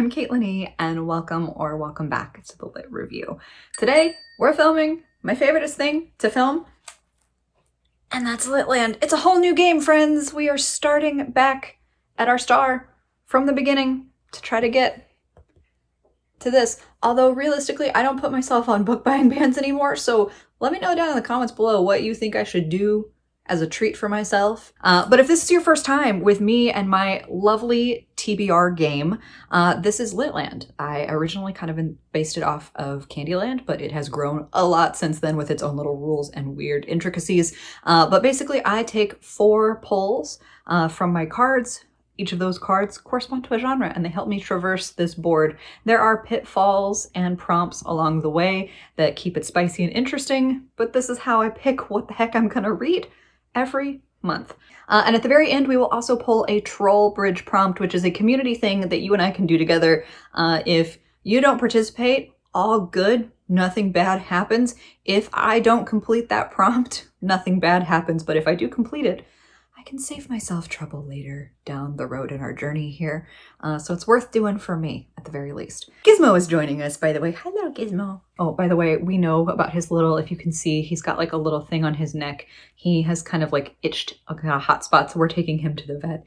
I'm Caitlin E, and welcome back to the Lit Review. Today, we're filming my favoriteest thing to film, and that's LitLand. It's a whole new game, friends. We are starting back at our star from the beginning to try to get to this. Although, realistically, I don't put myself on book buying bans anymore, so let me know down in the comments below what you think I should do as a treat for myself. But if this is your first time with me and my lovely TBR game, this is LitLand. I originally kind of based it off of Candyland, but it has grown a lot since then with its own little rules and weird intricacies. But basically, I take 4 pulls from my cards. Each of those cards correspond to a genre, and they help me traverse this board. There are pitfalls and prompts along the way that keep it spicy and interesting, but this is how I pick what the heck I'm gonna read every month. And at the very end, we will also pull a troll bridge prompt, which is a community thing that you and I can do together. If you don't participate, all good, nothing bad happens. If I don't complete that prompt, nothing bad happens. But if I do complete it, I can save myself trouble later down the road in our journey here. So it's worth doing for me, at the very least. Gizmo is joining us, by the way. Hello, Gizmo. Oh, by the way, we know about his little, if you can see, he's got like a little thing on his neck. He has kind of like itched a hot spot, so we're taking him to the vet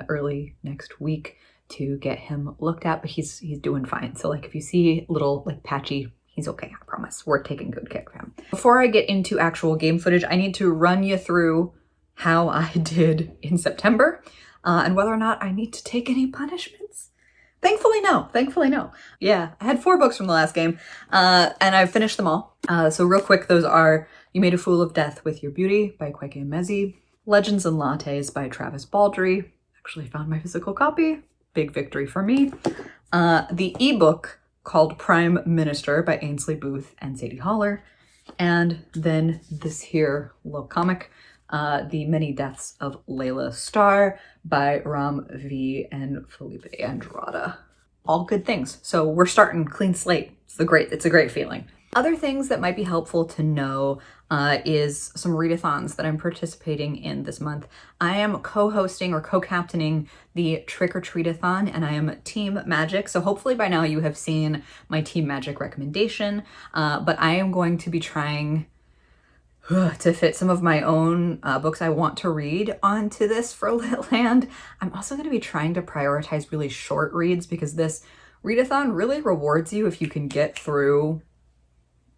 early next week to get him looked at, but he's doing fine. So like if you see little like patchy, he's okay, I promise. We're taking good care of him. Before I get into actual game footage, I need to run you through how I did in September, and whether or not I need to take any punishments. Thankfully, no. Yeah, I had 4 books from the last game, and I've finished them all. So real quick, those are You Made a Fool of Death with Your Beauty by Kweke Emezi, Legends and Lattes by Travis Baldree. Actually found my physical copy. Big victory for me. The ebook called Prime Minister by Ainsley Booth and Sadie Holler. And then this here little comic, The Many Deaths of Layla Starr by Ram V and Felipe Andrada. All good things. So we're starting clean slate. It's a great feeling. Other things that might be helpful to know is some readathons that I'm participating in this month. I am co-hosting or co-captaining the Trick or Treat-a-thon, and I am Team Magic. So hopefully by now you have seen my Team Magic recommendation, but I am going to be trying to fit some of my own books I want to read onto this for LitLand. I'm also going to be trying to prioritize really short reads because this readathon really rewards you if you can get through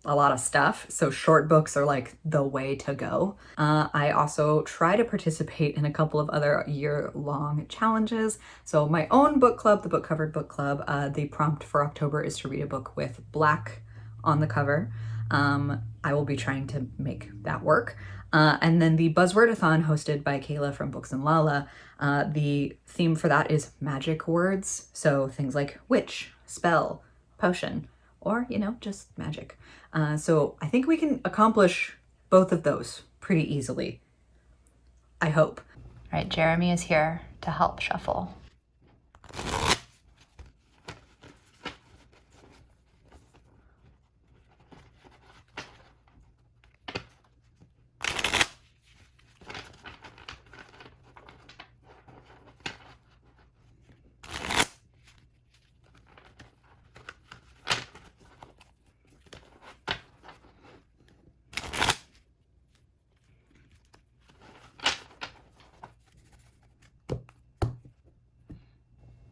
a lot of stuff. So short books are like the way to go. I also try to participate in a couple of other year-long challenges. So my own book club, the Book Covered Book Club, the prompt for October is to read a book with black on the cover. I will be trying to make that work. And then the Buzzwordathon hosted by Kayla from Books and Lala, the theme for that is magic words. So things like witch, spell, potion, or, you know, just magic. So I think we can accomplish both of those pretty easily. I hope. All right, Jeremy is here to help shuffle.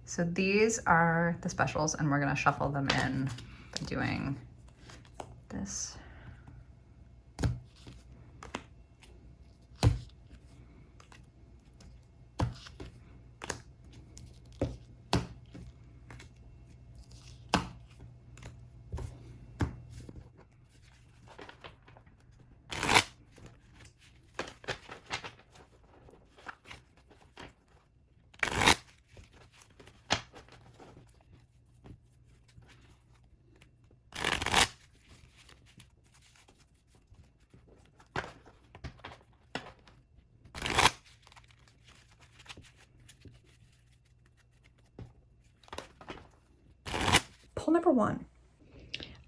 So these are the specials, and we're gonna shuffle them in by doing this. Pull number 1.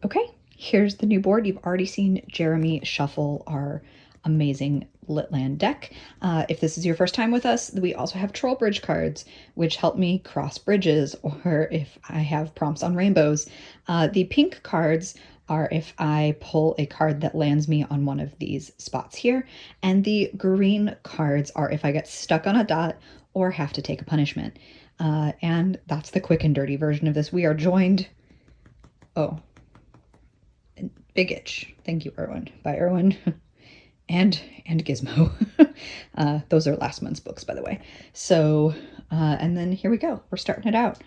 Okay, here's the new board. You've already seen Jeremy shuffle our amazing LitLand deck. If this is your first time with us, we also have troll bridge cards, which help me cross bridges, or if I have prompts on rainbows. The pink cards are if I pull a card that lands me on one of these spots here, and the green cards are if I get stuck on a dot or have to take a punishment. And that's the quick and dirty version of this. We are joined, oh, Big Itch, thank you Erwin, by Erwin, and Gizmo. Those are last month's books, by the way. So, and then here we go. We're starting it out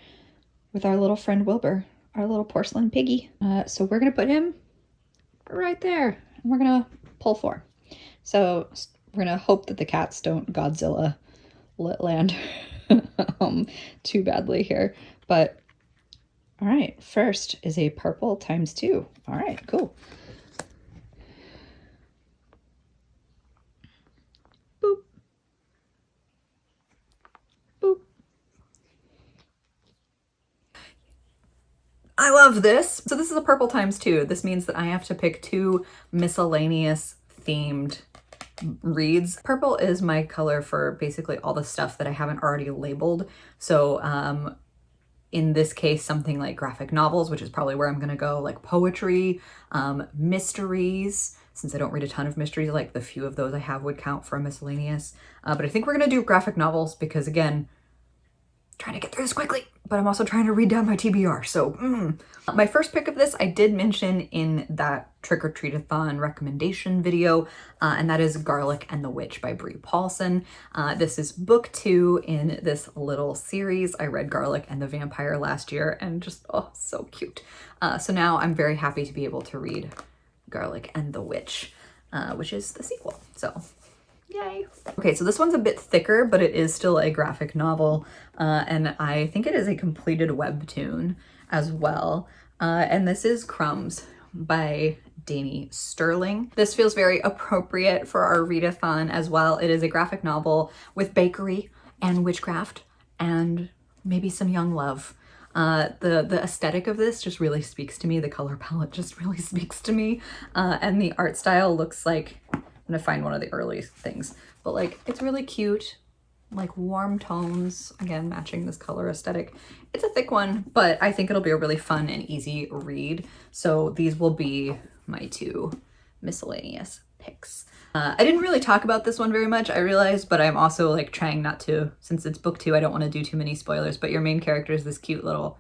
with our little friend Wilbur, our little porcelain piggy. So we're gonna put him right there, and we're gonna pull 4. So we're gonna hope that the cats don't Godzilla LitLand too badly here. But all right, first is a purple ×2. All right, cool. Boop. Boop. I love this. So this is a purple ×2. This means that I have to pick 2 miscellaneous themed reads. Purple is my color for basically all the stuff that I haven't already labeled. So in this case, something like graphic novels, which is probably where I'm gonna go, like poetry, mysteries, since I don't read a ton of mysteries, like the few of those I have would count for a miscellaneous. But I think we're gonna do graphic novels because, again, trying to get through this quickly, but I'm also trying to read down my TBR, so My first pick of this I did mention in that Trick or Treat-a-thon recommendation video, and that is Garlic and the Witch by Brie Paulson. This is book 2 in this little series. I read Garlic and the Vampire last year, and just, oh, so cute. So now I'm very happy to be able to read Garlic and the Witch, which is the sequel, so yay. Okay, so this one's a bit thicker, but it is still a graphic novel, and I think it is a completed webtoon as well. And this is Crumbs by Danny Sterling. This feels very appropriate for our readathon as well. It is a graphic novel with bakery and witchcraft and maybe some young love. The aesthetic of this just really speaks to me. The color palette just really speaks to me. And the art style looks like, I'm gonna find one of the early things, but like, it's really cute, like warm tones, again, matching this color aesthetic. It's a thick one, but I think it'll be a really fun and easy read. So these will be my 2 miscellaneous picks. I didn't really talk about this one very much, I realized, but I'm also like trying not to, since it's book 2, I don't want to do too many spoilers, but your main character is this cute little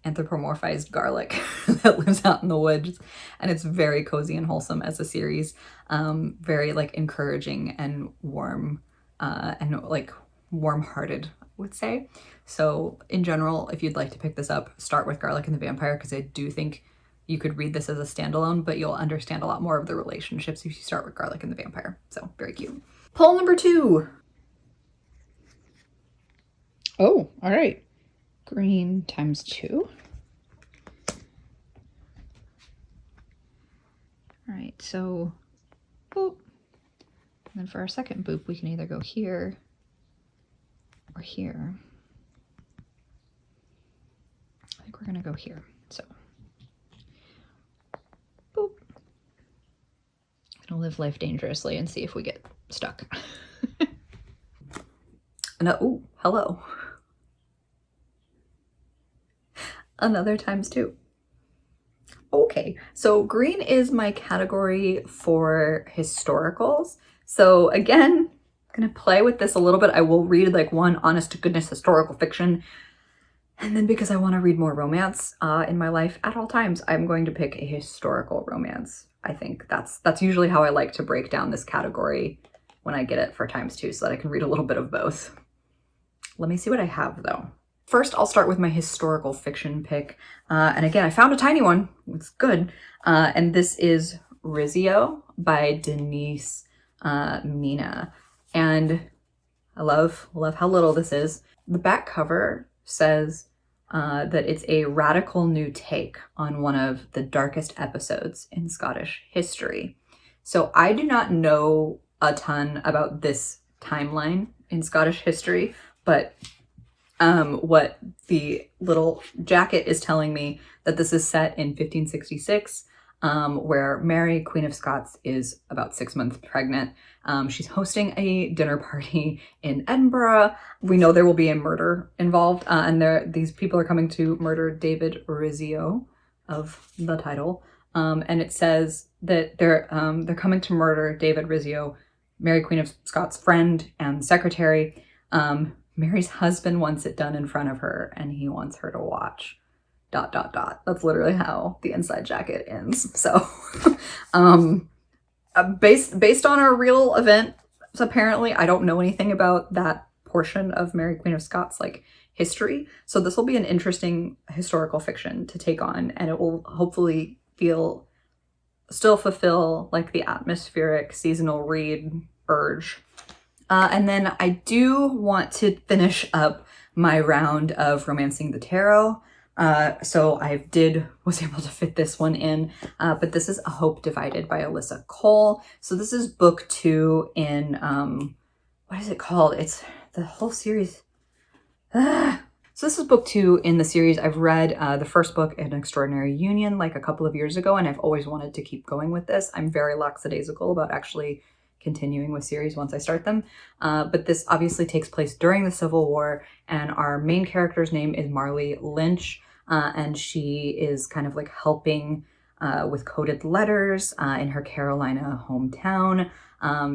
anthropomorphized garlic that lives out in the woods, and it's very cozy and wholesome as a series. Very like encouraging and warm, and like warm-hearted, I would say. So in general, if you'd like to pick this up, start with Garlic and the Vampire, because I do think you could read this as a standalone, but you'll understand a lot more of the relationships if you start with Garlic and the Vampire. So very cute. Pull number 2. Oh, all right. Green ×2. All right, so boop. And then for our second boop, we can either go here or here. I think we're gonna go here. So boop. I'm gonna live life dangerously and see if we get stuck. No, ooh, hello. Another ×2. Okay, so green is my category for historicals. So again, I'm gonna play with this a little bit. I will read like one honest to goodness historical fiction. And then because I wanna read more romance in my life at all times, I'm going to pick a historical romance. I think that's usually how I like to break down this category when I get it for ×2, so that I can read a little bit of both. Let me see what I have though. First, I'll start with my historical fiction pick. And again, I found a tiny one. It's good. And this is Rizzio by Denise Mina. And I love how little this is. The back cover says that it's a radical new take on one of the darkest episodes in Scottish history. So I do not know a ton about this timeline in Scottish history, but what the little jacket is telling me, that this is set in 1566, where Mary, Queen of Scots, is about 6 months pregnant. She's hosting a dinner party in Edinburgh. We know there will be a murder involved, and these people are coming to murder David Rizzio of the title. And it says that they're coming to murder David Rizzio, Mary, Queen of Scots' friend and secretary. Mary's husband wants it done in front of her, and he wants her to watch. ... That's literally how the inside jacket ends. So, based on a real event, apparently. I don't know anything about that portion of Mary, Queen of Scots, like, history. So this will be an interesting historical fiction to take on, and it will hopefully still fulfill, like, the atmospheric seasonal read urge. And then I do want to finish up my round of Romancing the Tarot. So I was able to fit this one in, but this is A Hope Divided by Alyssa Cole. So this is book 2 in, what is it called? It's the whole series. So this is book 2 in the series. I've read the first book, An Extraordinary Union, like a couple of years ago, and I've always wanted to keep going with this. I'm very lackadaisical about actually continuing with series once I start them. But this obviously takes place during the Civil War, and our main character's name is Marley Lynch, and she is kind of like helping with coded letters in her Carolina hometown.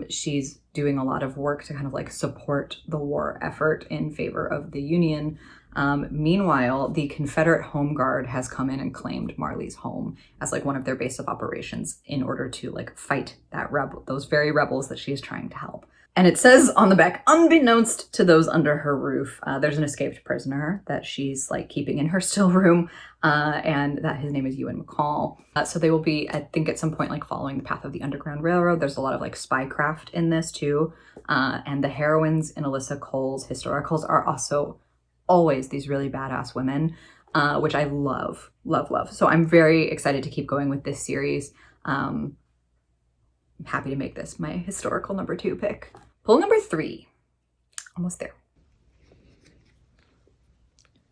She's doing a lot of work to kind of like support the war effort in favor of the Union. Meanwhile, the Confederate Home Guard has come in and claimed Marley's home as like one of their base of operations in order to like fight those very rebels that she's trying to help. And it says on the back, unbeknownst to those under her roof, there's an escaped prisoner that she's like keeping in her still room, and that his name is Ewan McCall. So they will be, I think at some point, like following the path of the Underground Railroad. There's a lot of like spycraft in this too. And the heroines in Alyssa Cole's historicals are also always these really badass women, which I love, love, love. So I'm very excited to keep going with this series. I'm happy to make this my historical number 2 pick. Pull number 3. Almost there.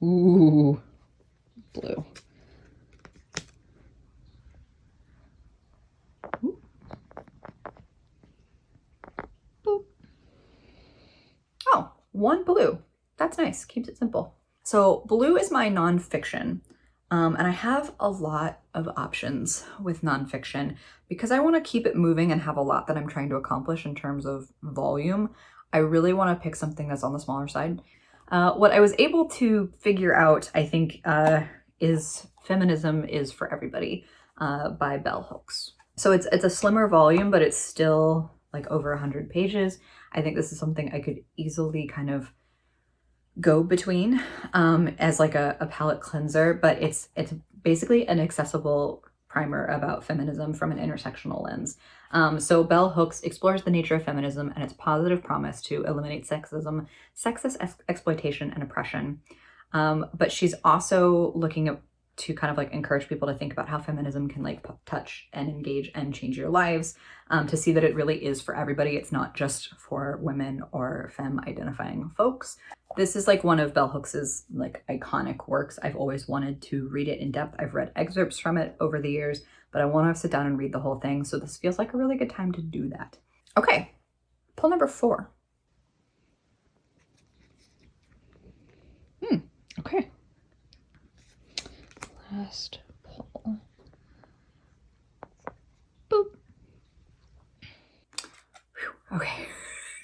Ooh, blue. Ooh. Boop. Oh, 1 blue. That's nice. Keeps it simple. So blue is my nonfiction. And I have a lot of options with nonfiction because I want to keep it moving and have a lot that I'm trying to accomplish in terms of volume. I really want to pick something that's on the smaller side. What I was able to figure out, I think, is Feminism is for Everybody by Bell Hooks. So it's a slimmer volume, but it's still like over 100 pages. I think this is something I could easily kind of go between as like a palette cleanser, but it's basically an accessible primer about feminism from an intersectional lens. So Bell Hooks explores the nature of feminism and its positive promise to eliminate sexism, sexist exploitation, and oppression. But she's also looking to kind of like encourage people to think about how feminism can like touch and engage and change your lives, to see that it really is for everybody. It's not just for women or femme identifying folks. This is like one of Bell Hooks's like iconic works. I've always wanted to read it in depth. I've read excerpts from it over the years, but I want to sit down and read the whole thing. So this feels like a really good time to do that. Okay, pull number 4. Okay. Last pull. Boop. Whew. Okay.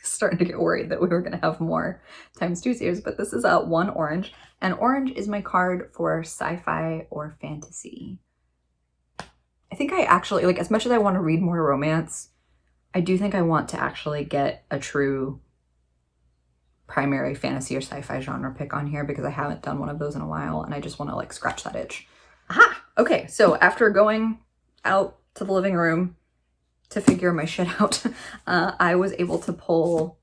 Starting to get worried that we were going to have more ×2 series, but this is 1 orange, and orange is my card for sci-fi or fantasy. I think I actually, like, as much as I want to read more romance, I do think I want to actually get a true primary fantasy or sci-fi genre pick on here because I haven't done one of those in a while, and I just want to like scratch that itch. Aha! Okay, so after going out to the living room to figure my shit out, I was able to pull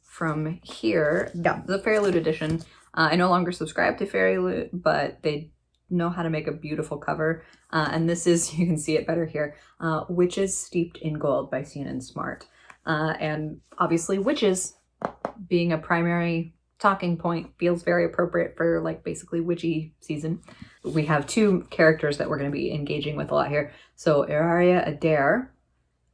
from here, the Fairy Loot edition. I no longer subscribe to Fairy Loot, but they know how to make a beautiful cover. And this is, you can see it better here, Witches Steeped in Gold by CNN Smart. And obviously witches being a primary talking point, feels very appropriate for like basically witchy season. We have two characters that we're going to be engaging with a lot here. So Eraria Adair,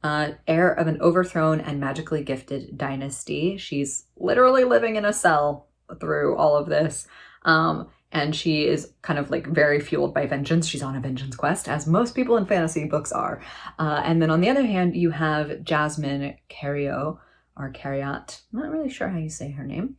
heir of an overthrown and magically gifted dynasty. She's literally living in a cell through all of this. And she is kind of like very fueled by vengeance. She's on a vengeance quest, as most people in fantasy books are. And then on the other hand, you have Jasmine Carriot, or Carriot. I'm not really sure how you say her name.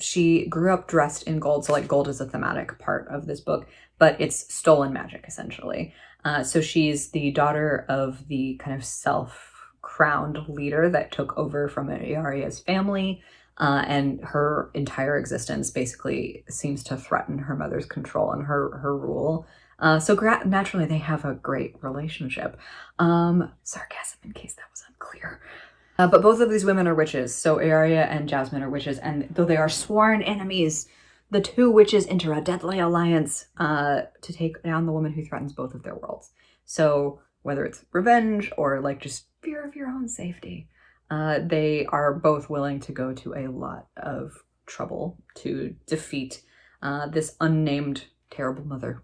She grew up dressed in gold, so like gold is a thematic part of this book, but it's stolen magic essentially. So she's the daughter of the kind of self-crowned leader that took over from Aria's family, and her entire existence basically seems to threaten her mother's control and her rule. So naturally they have a great relationship. Sarcasm in case that was unclear. But both of these women are witches, so Aria and Jasmine are witches, and though they are sworn enemies, the two witches enter a deadly alliance to take down the woman who threatens both of their worlds. So whether it's revenge or like just fear of your own safety, they are both willing to go to a lot of trouble to defeat this unnamed terrible mother.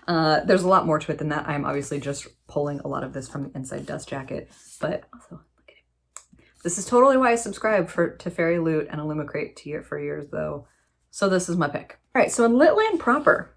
There's a lot more to it than that. I'm obviously just pulling a lot of this from the inside dust jacket, but also look at it. This is totally why I subscribe to Fairy Loot and Illumicrate for years though. So this is my pick. All right, so in LitLand proper,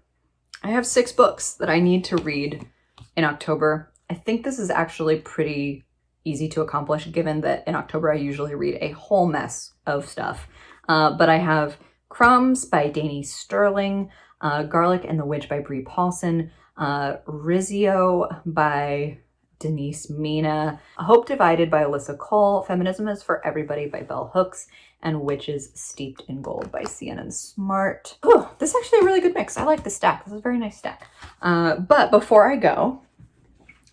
I have 6 books that I need to read in October. I think this is actually pretty easy to accomplish given that in October I usually read a whole mess of stuff. But I have Crumbs by Dani Sterling, Garlic and the Witch by Brie Paulson, Rizzio by Denise Mina, Hope Divided by Alyssa Cole, Feminism is for Everybody by Bell Hooks, and Witches Steeped in Gold by CNN Smart. Oh, this is actually a really good mix. I like this stack. This is a very nice stack. But before I go,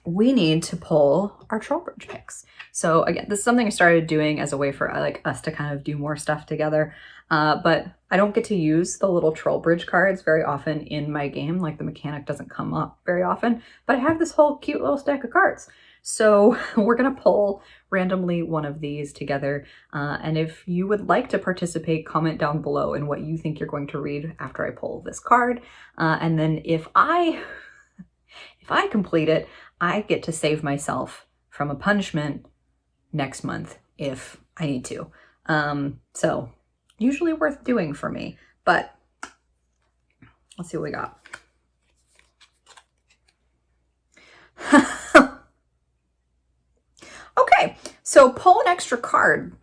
we need to pull our Trollbridge picks. So again, this is something I started doing as a way for like us to kind of do more stuff together. But I don't get to use the little Trollbridge cards very often in my game. Like the mechanic doesn't come up very often, but I have this whole cute little stack of cards. So we're gonna pull randomly one of these together. And if you would like to participate, comment down below in what you think you're going to read after I pull this card. And then if I complete it, I get to save myself from a punishment next month if I need to. So usually worth doing for me, but let's see what we got. Okay, so pull an extra card.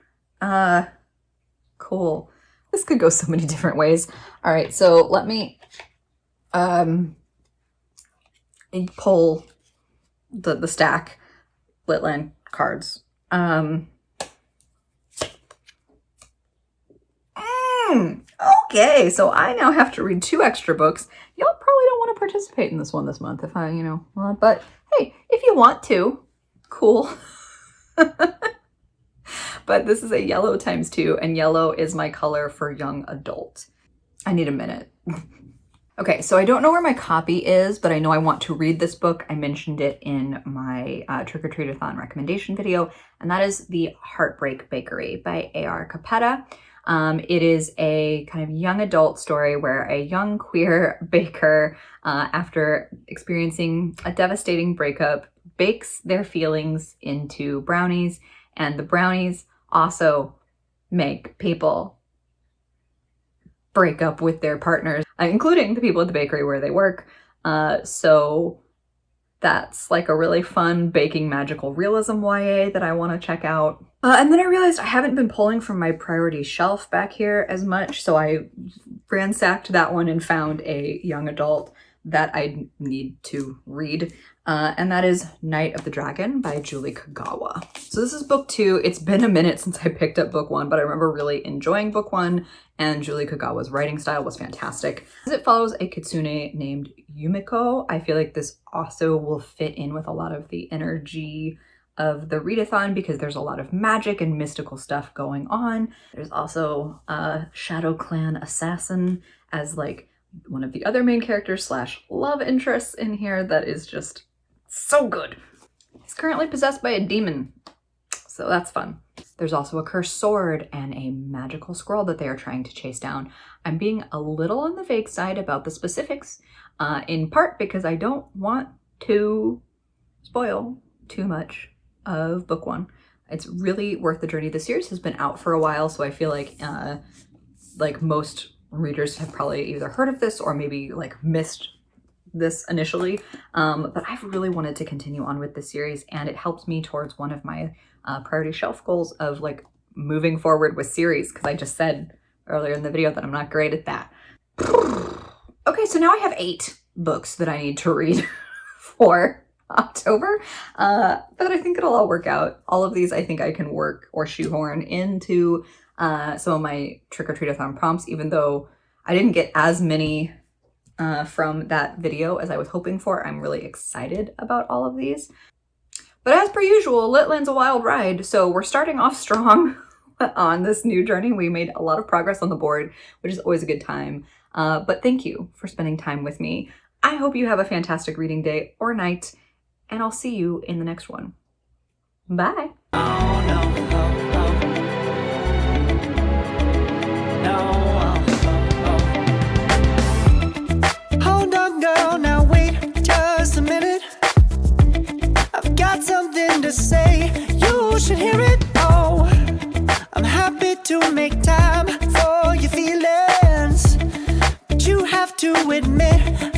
Cool. This could go so many different ways. All right, so let me pull the stack LitLand cards. Okay, so I now have to read 2 extra books. Y'all probably don't want to participate in this one this month if I, but hey, if you want to, cool. But this is a yellow ×2, and yellow is my color for young adult. I need a minute. Okay, so I don't know where my copy is, but I know I want to read this book. I mentioned it in my Trick or Treat-a-thon recommendation video, and that is The Heartbreak Bakery by A.R. Capetta. It is a kind of young adult story where a young queer baker, after experiencing a devastating breakup, bakes their feelings into brownies, and the brownies also make people break up with their partners, including the people at the bakery where they work. So that's like a really fun baking magical realism YA that I want to check out. And then I realized I haven't been pulling from my priority shelf back here as much, so I ransacked that one and found a young adult that I need to read, and that is Night of the Dragon by Julie Kagawa. So this is book 2. It's been a minute since I picked up book 1, but I remember really enjoying book 1, and Julie Kagawa's writing style was fantastic. As it follows a kitsune named Yumiko, I feel like this also will fit in with a lot of the energy of the readathon because there's a lot of magic and mystical stuff going on. There's also a Shadow Clan assassin as like one of the other main characters / love interests in here that is just so good. He's currently possessed by a demon, so that's fun. There's also a cursed sword and a magical scroll that they are trying to chase down. I'm being a little on the vague side about the specifics, in part because I don't want to spoil too much of book one. It's really worth the journey. The series has been out for a while, so I feel like most readers have probably either heard of this or maybe like missed this initially, but I've really wanted to continue on with the series, and it helps me towards one of my priority shelf goals of like moving forward with series, because I just said earlier in the video that I'm not great at that. Okay, so now I have 8 books that I need to read for October, but I think it'll all work out. All of these I think I can work or shoehorn into some of my trick-or-treat-a-thon prompts, even though I didn't get as many from that video as I was hoping for. I'm really excited about all of these. But as per usual, LitLand's a wild ride, so we're starting off strong on this new journey. We made a lot of progress on the board, which is always a good time. But thank you for spending time with me. I hope you have a fantastic reading day or night, and I'll see you in the next one. Bye! Oh, no. Hold on, girl, now wait just a minute. I've got something to say, you should hear it. Oh, I'm happy to make time for your feelings, but you have to admit